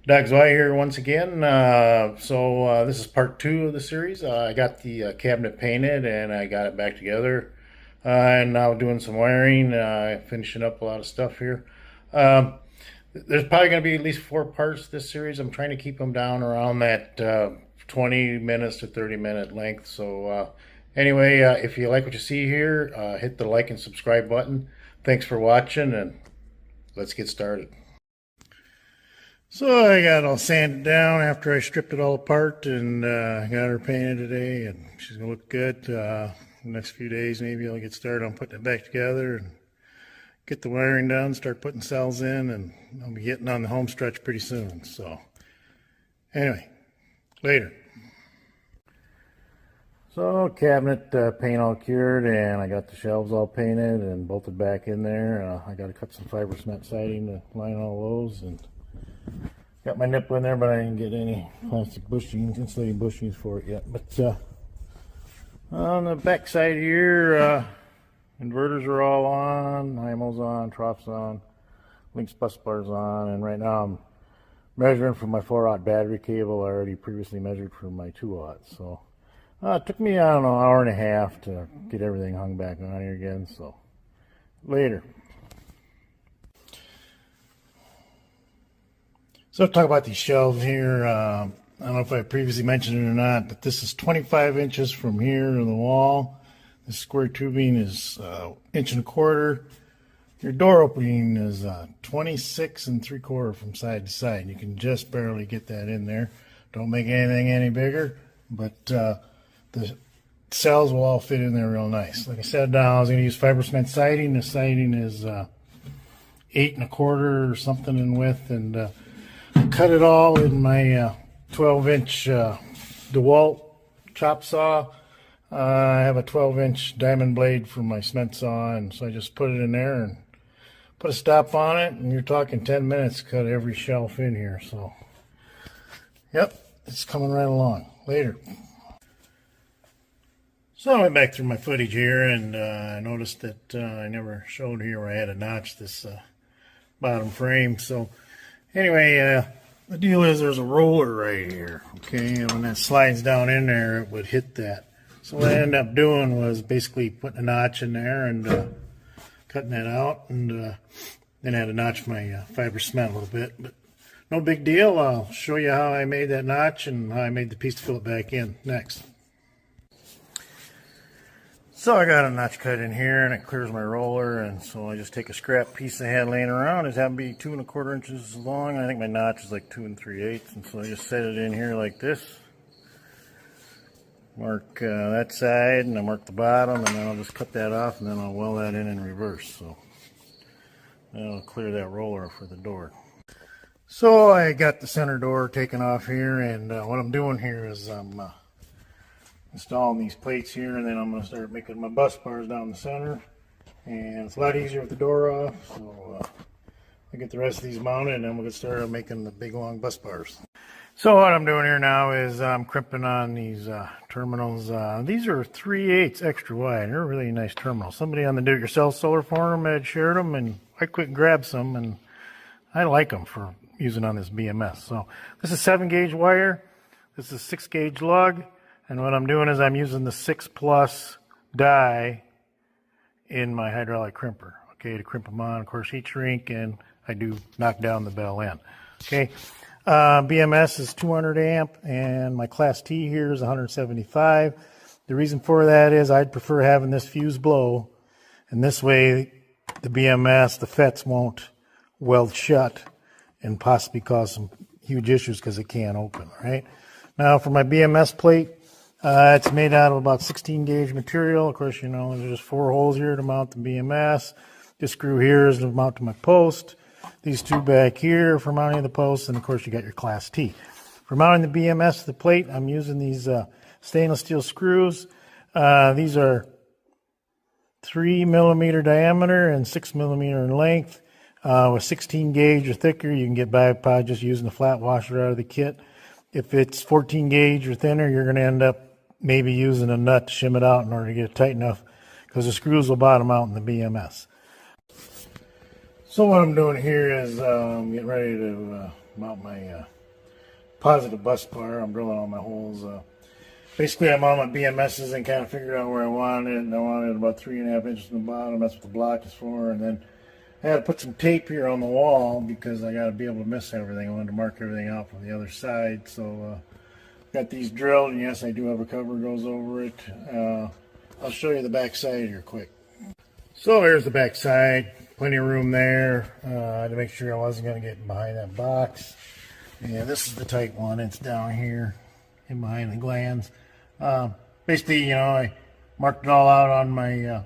Doug Zwei here once again. This is part two of the series. I got the cabinet painted and I got it back together. And now doing some wiring, finishing up a lot of stuff here. Um, there's probably going to be at least 4 parts to this series. I'm trying to keep them down around that 20 minutes to 30-minute length. Anyway, if you like what you see here, hit the like and subscribe button. Thanks for watching, and let's get started. So I got it all sanded down after I stripped it all apart and got her painted today, and she's gonna look good. The next few days maybe I'll get started on putting it back together and get the wiring done, start putting cells in, and I'll be getting on the home stretch pretty soon. So anyway, later. So cabinet paint all cured, and I got the shelves all painted and bolted back in there. I got to cut some fiber cement siding to line all those, and got my nipple in there, but I didn't get any plastic bushings, insulating bushings for it yet. But on the back side here, inverters are all on, IMO's on, trough's on, links bus bars on, and right now I'm measuring for my 4-aught battery cable. I already previously measured for my 2-aught. So it took me, I don't know, an hour and a half to get everything hung back on here again. So later. So I'll talk about these shelves here. I don't know if I previously mentioned it or not, but this is 25 inches from here to the wall. The square tubing is 1.25 inches. Your door opening is 26 3/4 from side to side. You can just barely get that in there. Don't make anything any bigger, but the cells will all fit in there real nice. Like I said, I was going to use fiber cement siding. The siding is 8 1/4 or something in width, and cut it all in my 12-inch DeWalt chop saw. I have a 12-inch diamond blade for my cement saw, and so I just put it in there and put a stop on it, and you're talking 10 minutes to cut every shelf in here. So yep, it's coming right along. Later. So I went back through my footage here, and I noticed that I never showed here where I had to notch this bottom frame. So anyway, the deal is there's a roller right here, okay, and when that slides down in there, it would hit that. So what I ended up doing was basically putting a notch in there and cutting that out, and then I had to notch my fiber cement a little bit, but no big deal. I'll show you how I made that notch and how I made the piece to fill it back in next. So I got a notch cut in here, and it clears my roller, and so I just take a scrap piece I had laying around. It happened to be 2 1/4 inches long. I think my notch is like 2 3/8, and so I just set it in here like this. Mark that side, and I mark the bottom, and then I'll just cut that off, and then I'll weld that in reverse. So that'll clear that roller for the door. So I got the center door taken off here, and what I'm doing here is I'm installing these plates here, and then I'm going to start making my bus bars down the center, and it's a lot easier with the door off. So I get the rest of these mounted, and then we'll get started making the big long bus bars. So what I'm doing here now is I'm crimping on these terminals. These are 3/8 extra wide. They're really nice terminals. Somebody on the do-it-yourself solar forum had shared them, and I quick grabbed some, and I like them for using on this BMS. So this is 7-gauge wire. This is 6-gauge lug. And what I'm doing is I'm using the 6+ die in my hydraulic crimper, okay, to crimp them on. Of course, heat shrink, and I do knock down the bell end. Okay, BMS is 200 amp, and my Class T here is 175. The reason for that is I'd prefer having this fuse blow, and this way the BMS, the FETs won't weld shut and possibly cause some huge issues because it can't open, right? Now for my BMS plate, it's made out of about 16-gauge material. Of course, you know, there's just 4 holes here to mount the BMS. This screw here is to mount to my post. These 2 back here for mounting the post, and of course you got your Class T. For mounting the BMS to the plate, I'm using these stainless steel screws. These are 3mm diameter and 6mm in length. With 16-gauge or thicker, you can get by probably just using the flat washer out of the kit. If it's 14-gauge or thinner, you're going to end up maybe using a nut to shim it out in order to get it tight enough, because the screws will bottom out in the BMS. So what I'm doing here is getting ready to mount my positive bus bar. I'm drilling all my holes. Basically, I'm on my BMSs and kind of figured out where I wanted it, and I wanted about 3.5 inches from the bottom. That's what the block is for. And then I had to put some tape here on the wall because I got to be able to miss everything. I wanted to mark everything out from the other side. So got these drilled, and yes, I do have a cover goes over it. I'll show you the back side here quick. So here's the back side. Plenty of room there. I had to make sure I wasn't going to get behind that box. And this is the tight one. It's down here in behind the glands. Basically, you know, I marked it all out on my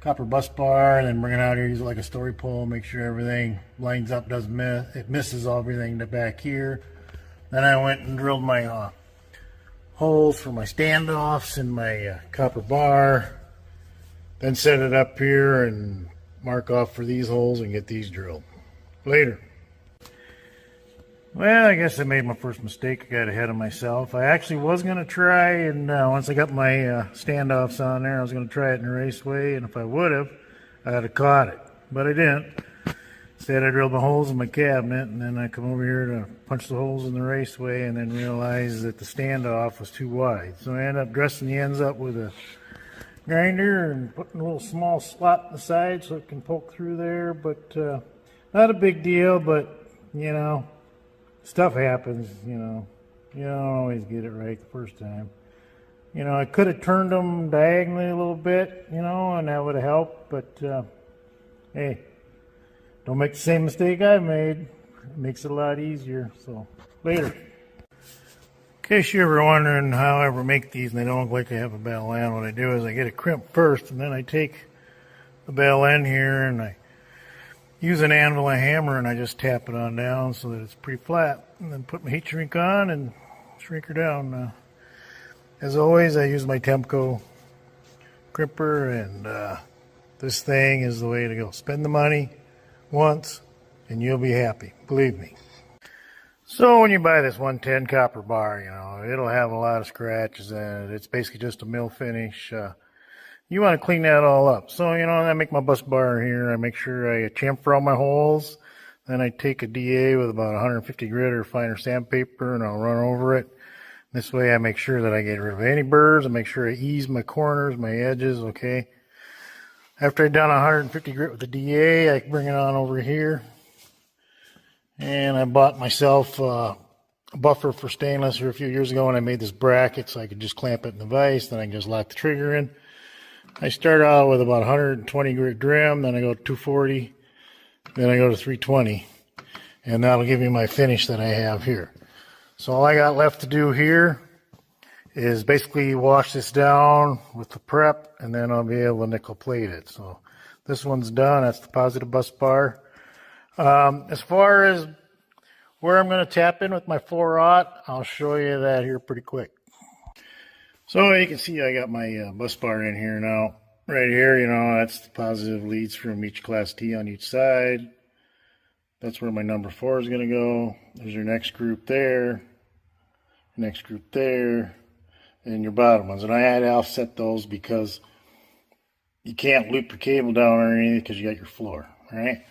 copper bus bar, and then bring it out here, use it like a story pole, make sure everything lines up, doesn't miss, it misses everything back here. Then I went and drilled my holes for my standoffs in my copper bar, then set it up here and mark off for these holes and get these drilled later. Well, I guess I made my first mistake. I got ahead of myself. I actually was going to try, and once I got my standoffs on there, I was going to try it in a raceway, and if I would have, I'd have caught it. But I didn't. Instead, I drilled the holes in my cabinet, and then I come over here to punch the holes in the raceway, and then realized that the standoff was too wide. So I ended up dressing the ends up with a grinder and putting a little small slot in the side so it can poke through there. But not a big deal, but, you know, stuff happens, you know. You don't always get it right the first time. You know, I could have turned them diagonally a little bit, you know, and that would have helped. But, hey, don't make the same mistake I made. It makes it a lot easier. So, later. In case you're ever wondering how I ever make these and they don't look like they have a bell end, what I do is I get a crimp first, and then I take the bell end here and I use an anvil and hammer, and I just tap it on down so that it's pretty flat, and then put my heat shrink on and shrink her down. As always, I use my Temco crimper, and this thing is the way to go. Spend the money once and you'll be happy, believe me. So when you buy this 110 copper bar, you know, it'll have a lot of scratches in it. It's basically just a mill finish. You want to clean that all up. So, you know, I make my bus bar here. I make sure I chamfer all my holes. Then I take a DA with about 150 grit or finer sandpaper, and I'll run over it. This way I make sure that I get rid of any burrs. I make sure I ease my corners, my edges, okay? After I've done 150 grit with the DA, I bring it on over here. And I bought myself a buffer for stainless here a few years ago, and I made this bracket so I could just clamp it in the vise. Then I can just lock the trigger in. I start out with about 120 grit trim, then I go to 240, then I go to 320, and that'll give me my finish that I have here. So all I got left to do here is basically wash this down with the prep, and then I'll be able to nickel plate it. So this one's done. That's the positive bus bar. As far as where I'm going to tap in with my 4-aught, I'll show you that here pretty quick. So you can see I got my bus bar in here now. Right here, you know, that's the positive leads from each class T on each side. That's where my number 4 is going to go. There's your next group there, next group there, and your bottom ones. And I had to offset those because you can't loop your cable down or anything because you got your floor, all right?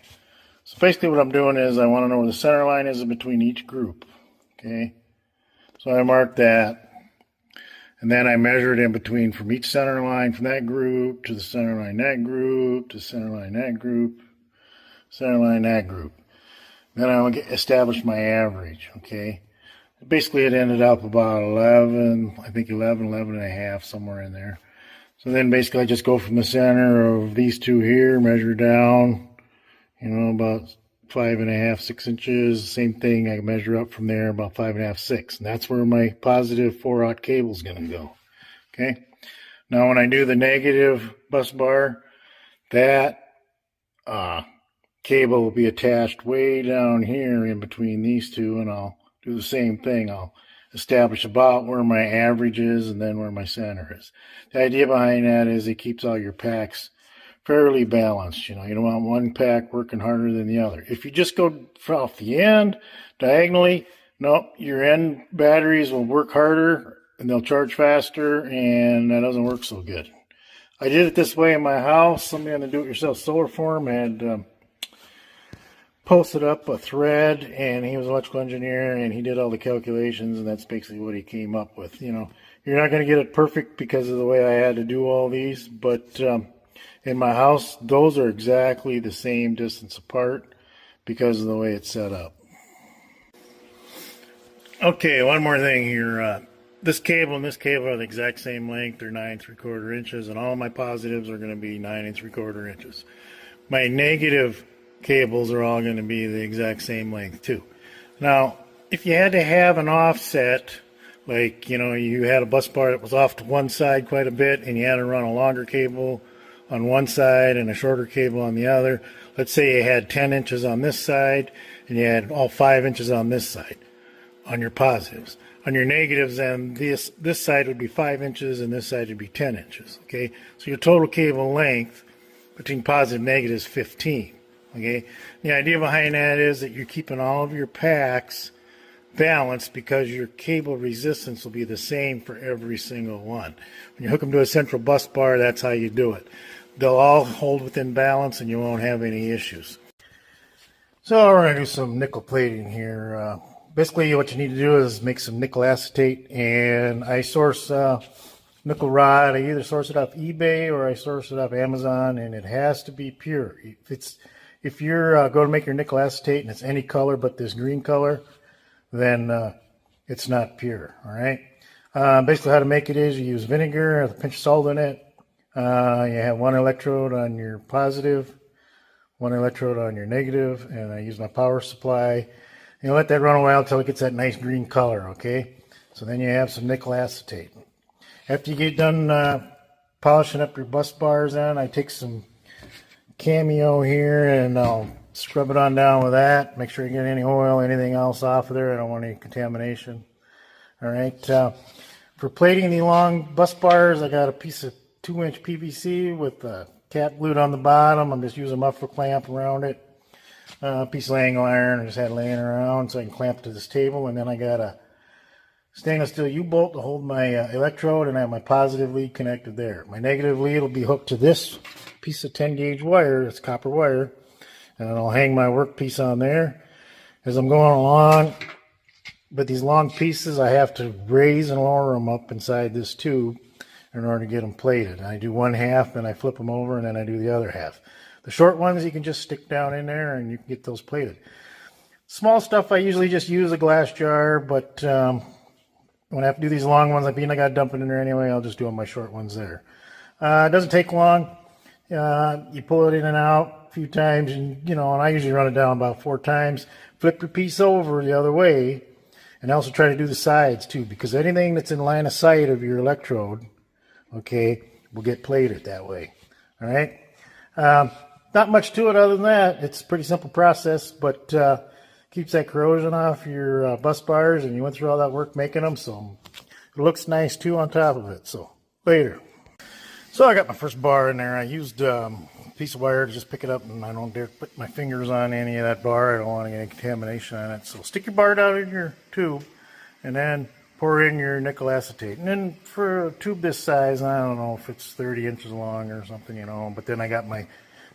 So basically what I'm doing is I want to know where the center line is in between each group, okay? So I mark that. And then I measure it in between from each center line from that group to the center line that group to center line that group, center line that group. Then I'll establish my average, okay? Basically it ended up about 11, I think 11 and a half, somewhere in there. So then basically I just go from the center of these two here, measure down, you know, about 5.5, 6 inches. Same thing, I measure up from there about 5.5, 6. And that's where my positive 4-aught cable is going to go. Okay. Now when I do the negative bus bar, that cable will be attached way down here in between these two, and I'll do the same thing. I'll establish about where my average is and then where my center is. The idea behind that is it keeps all your packs fairly balanced. You know, you don't want one pack working harder than the other. If you just go off the end diagonally, no, your end batteries will work harder and they'll charge faster, and that doesn't work so good. I did it this way in my house. Somebody on the do-it-yourself solar farm had posted up a thread, and he was an electrical engineer, and he did all the calculations, and that's basically what he came up with. You know, you're not going to get it perfect because of the way I had to do all these, but in my house, those are exactly the same distance apart because of the way it's set up. Okay, one more thing here. This cable and this cable are the exact same length. They're 9 3/4 inches, and all my positives are going to be 9 3/4 inches. My negative cables are all going to be the exact same length too. Now, if you had to have an offset, like, you know, you had a bus bar that was off to one side quite a bit, and you had to run a longer cable on one side and a shorter cable on the other. Let's say you had 10 inches on this side, and you had all 5 inches on this side, on your positives. On your negatives, then this side would be 5 inches and this side would be 10 inches. Okay, so your total cable length between positive and negative is 15. Okay, the idea behind that is that you're keeping all of your packs balanced because your cable resistance will be the same for every single one. When you hook them to a central bus bar, that's how you do it. They'll all hold within balance and you won't have any issues. So we're going to do some nickel plating here. Basically, what you need to do is make some nickel acetate, and I source nickel rod. I either source it off eBay or I source it off Amazon, and it has to be pure. If you're going to make your nickel acetate and it's any color but this green color, then it's not pure. All right. Basically, how to make it is you use vinegar, a pinch of salt in it. You have one electrode on your positive, one electrode on your negative, and I use my power supply. You let that run a while until it gets that nice green color, okay? So then you have some nickel acetate. After you get done polishing up your bus bars on, I take some Cameo here and I'll scrub it on down with that. Make sure you get any oil, anything else off of there. I don't want any contamination. All right. For plating the long bus bars, I got a piece of 2-inch PVC with a cap glued on the bottom. I'm just using a muffler clamp around it. A piece of angle iron I just had laying around so I can clamp it to this table, and then I got a stainless steel U-bolt to hold my electrode, and I have my positive lead connected there. My negative lead will be hooked to this piece of 10 gauge wire. It's copper wire, and then I'll hang my workpiece on there as I'm going along. But these long pieces I have to raise and lower them up inside this tube in order to get them plated. And I do one half, then I flip them over, and then I do the other half. The short ones you can just stick down in there and you can get those plated. Small stuff I usually just use a glass jar, but when I have to do these long ones, I got to dump it in there anyway. I'll just do all my short ones there. It doesn't take long. You pull it in and out a few times, and and I usually run it down about 4 times. Flip your piece over the other way, and I also try to do the sides too, because anything that's in line of sight of your electrode, okay, will get plated that way. All right. Not much to it other than that. It's a pretty simple process, but keeps that corrosion off your bus bars, and you went through all that work making them, so it looks nice too on top of it. So later. So I got my first bar in there. I used a piece of wire to just pick it up, and I don't dare put my fingers on any of that bar. I don't want any contamination on it. So stick your bar down in your tube, and then pour in your nickel acetate. And then for a tube this size, I don't know if it's 30 inches long or something, but then I got my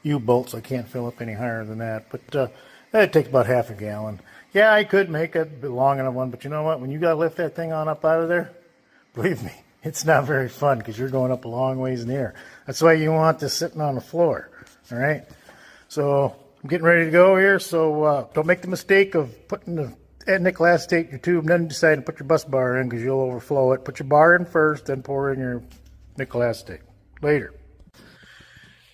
U-bolts. I can't fill up any higher than that, but that'd take about half a gallon. Yeah, I could make a long enough one, but you know what? When you got to lift that thing on up out of there, believe me, it's not very fun because you're going up a long ways in the air. That's why you want this sitting on the floor. All right. So I'm getting ready to go here. So don't make the mistake of putting the nickel acetate in your tube and then decide to put your bus bar in because you'll overflow it. Put your bar in first, then pour in your nickel acetate later.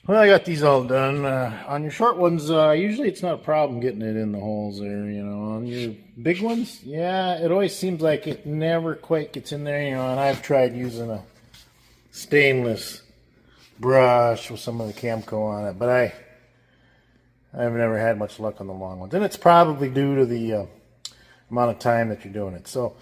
Well, I got these all done. On your short ones, usually it's not a problem getting it in the holes there, On your big ones, yeah, it always seems like it never quite gets in there, and I've tried using a stainless brush with some of the Camco on it, but I've never had much luck on the long ones. And it's probably due to the amount of time that you're doing it. So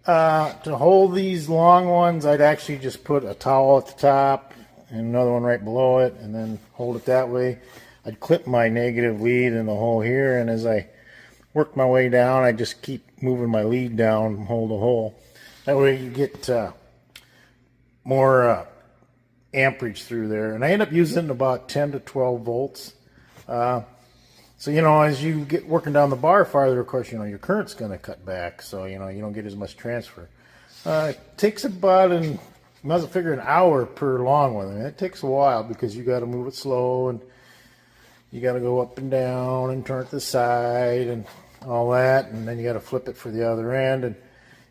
to hold these long ones, I'd actually just put a towel at the top and another one right below it, and then hold it that way. I'd clip my negative lead in the hole here, and as I work my way down, I just keep moving my lead down, hold the hole. That way you get more amperage through there. And I end up using about 10 to 12 volts. So, you know, as you get working down the bar farther, of course, you know, your current's going to cut back. So, you know, you don't get as much transfer. It takes about you must figure an hour per long one. And it takes a while because you got to move it slow and you got to go up and down and turn it to the side and all that. And then you got to flip it for the other end. And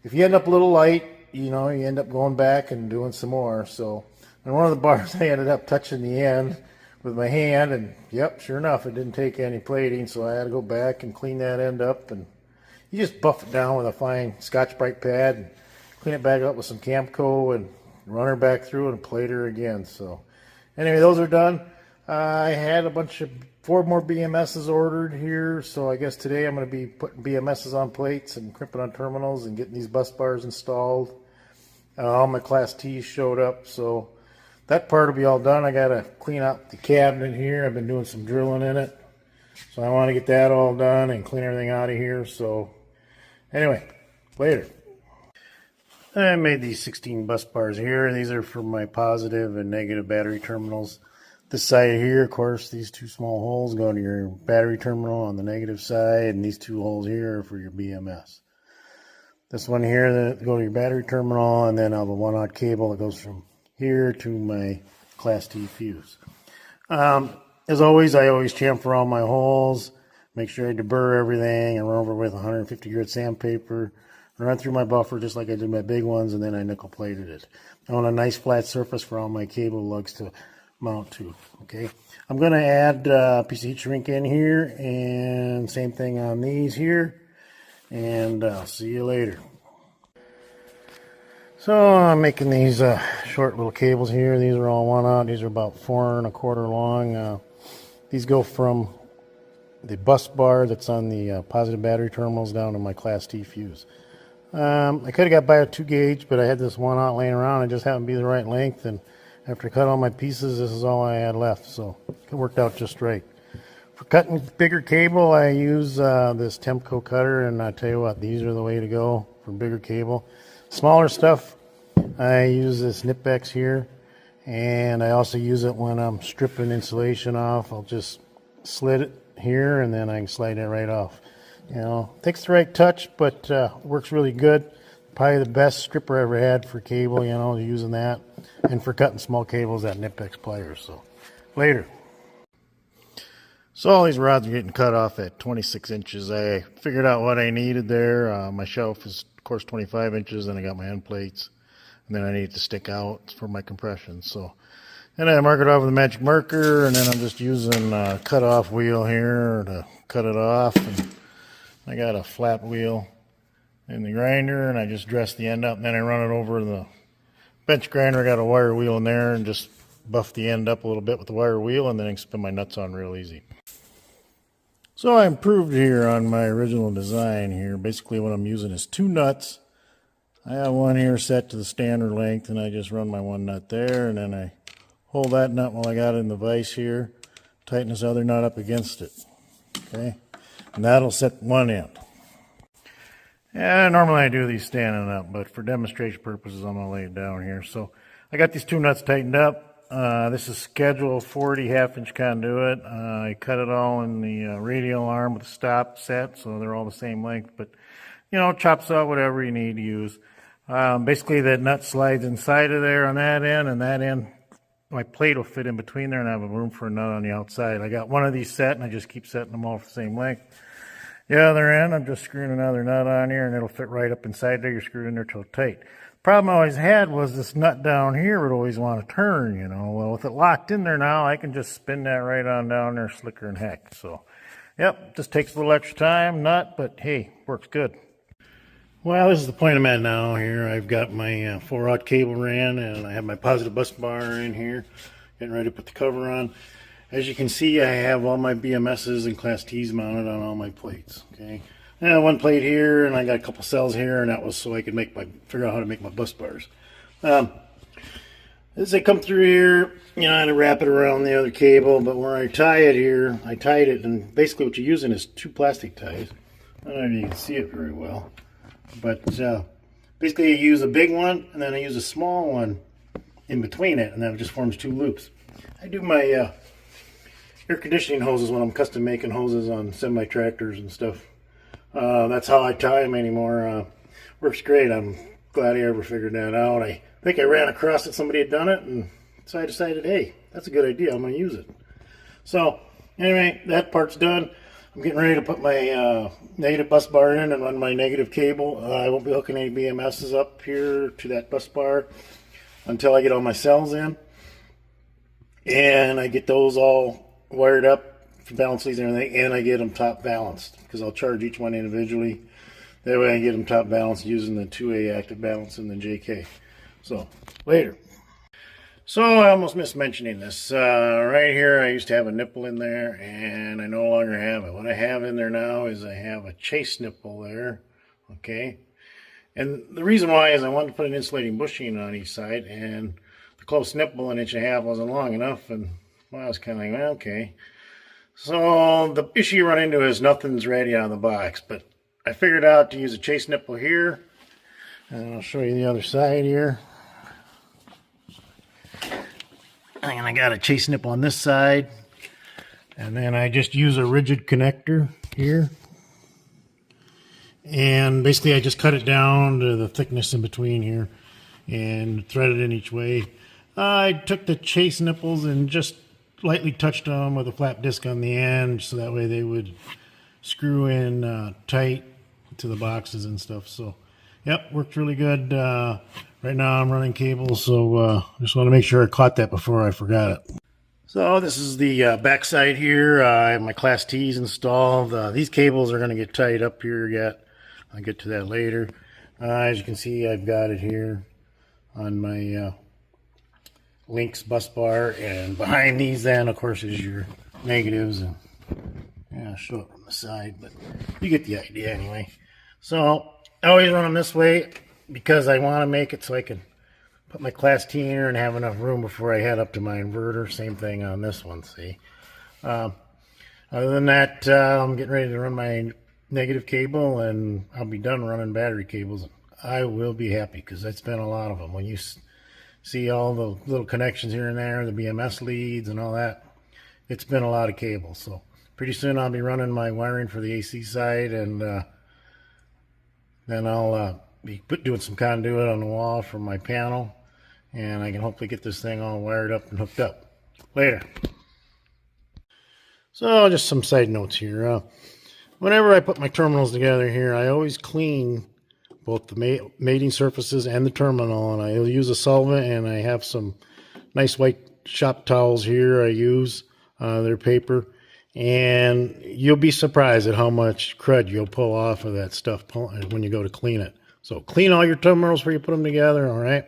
if you end up a little light, you know, you end up going back and doing some more. So, and one of the bars I ended up touching the end with my hand, and yep, sure enough, it didn't take any plating, so I had to go back and clean that end up. And you just buff it down with a fine Scotch-Brite pad and clean it back up with some Camco and run her back through and plate her again. So anyway, those are done. I had a bunch of 4 more BMSs ordered here, so I guess today I'm going to be putting BMSs on plates and crimping on terminals and getting these bus bars installed. All my Class T's showed up, so that part will be all done. I got to clean out the cabinet here. I've been doing some drilling in it, so I want to get that all done and clean everything out of here. So anyway, later. I made these 16 bus bars here. These are for my positive and negative battery terminals. This side here, of course, these 2 small holes go to your battery terminal on the negative side, and these 2 holes here are for your BMS. This one here that go to your battery terminal, and then I'll have a 1/0 cable that goes from here to my Class T fuse. As always, I always chamfer all my holes, make sure I deburr everything, and run over with 150 grit sandpaper, run through my buffer just like I did my big ones, and then I nickel plated it. I want a nice flat surface for all my cable lugs to mount to. Okay, I'm going to add a piece of heat shrink in here, and same thing on these here, and I'll see you later. So I'm making these short little cables here. These are all 1/0. These are about 4 1/4 long. These go from the bus bar that's on the positive battery terminals down to my Class T fuse. I could have got by a 2 gauge, but I had this 1/0 laying around. It just happened to be the right length, and after I cut all my pieces, this is all I had left, so it worked out just right. For cutting bigger cable, I use this Temco cutter, and I tell you what, these are the way to go for bigger cable. Smaller stuff, I use this Nipex here, and I also use it when I'm stripping insulation off. I'll just slit it here, and then I can slide it right off. You know, takes the right touch, but works really good. Probably the best stripper I ever had for cable, you know, using that. And for cutting small cables, that Nipex pliers. So, later. So all these rods are getting cut off at 26 inches. I figured out what I needed there. My shelf is, of course, 25 inches, and I got my end plates. And then I need it to stick out for my compression. So, and I mark it off with a magic marker, and then I'm just using a cut-off wheel here to cut it off. And I got a flat wheel in the grinder, and I just dress the end up, and then I run it over the bench grinder. I got a wire wheel in there, and just buff the end up a little bit with the wire wheel, and then I can spin my nuts on real easy. So I improved here on my original design here. Basically what I'm using is 2 nuts. I have one here set to the standard length, and I just run my 1 nut there, and then I hold that nut while I got it in the vise here, tighten this other nut up against it. Okay, and that'll set one end. Yeah, normally I do these standing up, but for demonstration purposes, I'm going to lay it down here. So I got these 2 nuts tightened up. This is schedule 40 half-inch conduit. I cut it all in the radial arm with a stop set, so they're all the same length. But, you know, chops out whatever you need to use. Basically, that nut slides inside of there on that end, and that end, my plate will fit in between there, and I have room for a nut on the outside. I got one of these set, and I just keep setting them all for the same length. The other end, I'm just screwing another nut on here, and it'll fit right up inside there. You're screwed in there till tight. Problem I always had was this nut down here would always want to turn, you know. Well, with it locked in there now, I can just spin that right on down there, slicker than heck. So, yep, just takes a little extra time, nut, but hey, works good. Well, this is the point I'm at now here. I've got my 4/0 cable ran, and I have my positive bus bar in here, getting ready to put the cover on. As you can see, I have all my BMSs and Class T's mounted on all my plates. Okay, I have 1 plate here, and I got a couple cells here, and that was so I could figure out how to make my bus bars. As they come through here, you know, I had to wrap it around the other cable, but where I tie it here, I tied it, and basically what you're using is 2 plastic ties. I don't know if you can see it very well, but basically I use a big one, and then I use a small one in between it, and that just forms 2 loops. I do my air conditioning hoses when I'm custom making hoses on semi tractors and stuff. That's how I tie them anymore. Works great. I'm glad I ever figured that out. I think I ran across it, somebody had done it, and so I decided, hey, that's a good idea, I'm going to use it. So anyway, that part's done. I'm getting ready to put my negative bus bar in and run my negative cable. I won't be hooking any BMSs up here to that bus bar until I get all my cells in. And I get those all wired up for balance leads and everything, and I get them top balanced because I'll charge each one individually. That way I get them top balanced using the 2A active balance and the JK. So, later. So, I almost missed mentioning this. Right here I used to have a nipple in there, and I no longer have it. What I have in there now is I have a chase nipple there, okay? And the reason why is I wanted to put an insulating bushing on each side, and the close nipple, 1.5 inches, wasn't long enough, and well, I was kind of like, well, okay. So, the issue you run into is nothing's ready out of the box, but I figured out to use a chase nipple here, and I'll show you the other side here. And I got a chase nipple on this side, and then I just use a rigid connector here, and basically I just cut it down to the thickness in between here and thread it in each way. I took the chase nipples and just lightly touched them with a flat disc on the end so that way they would screw in tight to the boxes and stuff. So yep, worked really good. Right now I'm running cables, so just want to make sure I caught that before I forgot it. So this is the back side here. I have my Class T's installed. These cables are going to get tied up here yet. I'll get to that later. As you can see, I've got it here on my links bus bar, and behind these then, of course, is your negatives. And yeah, I'll show it from the side, but you get the idea anyway. So I always run them this way because I want to make it so I can put my Class T in here and have enough room before I head up to my inverter. Same thing on this one, see. Other than that, I'm getting ready to run my negative cable, and I'll be done running battery cables. I will be happy because that's been a lot of them. When you see all the little connections here and there, the BMS leads and all that, it's been a lot of cables. So pretty soon I'll be running my wiring for the AC side, and then I'll be doing some conduit on the wall from my panel, and I can hopefully get this thing all wired up and hooked up later. So just some side notes here. Whenever I put my terminals together here, I always clean both the mating surfaces and the terminal, and I'll use a solvent, and I have some nice white shop towels here I use. They're paper, and you'll be surprised at how much crud you'll pull off of that stuff when you go to clean it. So clean all your terminals before you put them together, all right?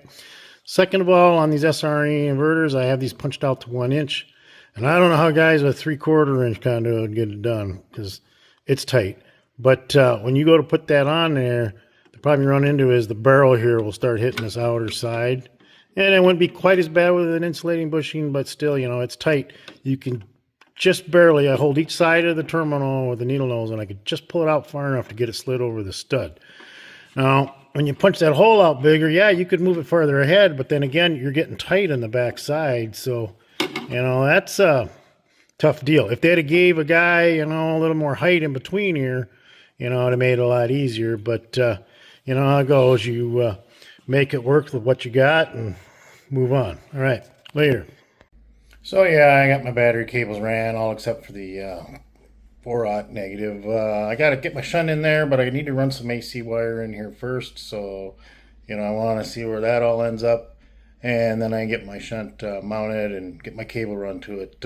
Second of all, on these SRNE inverters, I have these punched out to 1 inch. And I don't know how guys with 3/4 inch conduit would get it done because it's tight. But when you go to put that on there, the problem you run into is the barrel here will start hitting this outer side. And it wouldn't be quite as bad with an insulating bushing, but still, you know, it's tight. You can just barely, I hold each side of the terminal with the needle nose, and I could just pull it out far enough to get it slid over the stud. Now, when you punch that hole out bigger, yeah, you could move it farther ahead, but then again, you're getting tight on the back side. So, you know, that's a tough deal. If they'd have gave a guy, you know, a little more height in between here, you know, it'd have made it a lot easier. But, you know how it goes. You make it work with what you got and move on. All right, later. So, yeah, I got my battery cables ran, all except for the 4-aught negative. I got to get my shunt in there, but I need to run some AC wire in here first. So, you know, I want to see where that all ends up. And then I can get my shunt mounted and get my cable run to it.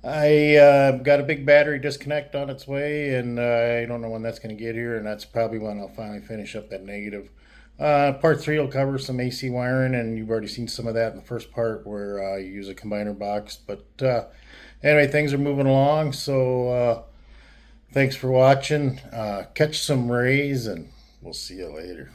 I got a big battery disconnect on its way, and I don't know when that's going to get here, and that's probably when I'll finally finish up that negative. Part 3 will cover some AC wiring, and you've already seen some of that in the first part where you use a combiner box. But anyway, things are moving along, so thanks for watching. Catch some rays, and we'll see you later.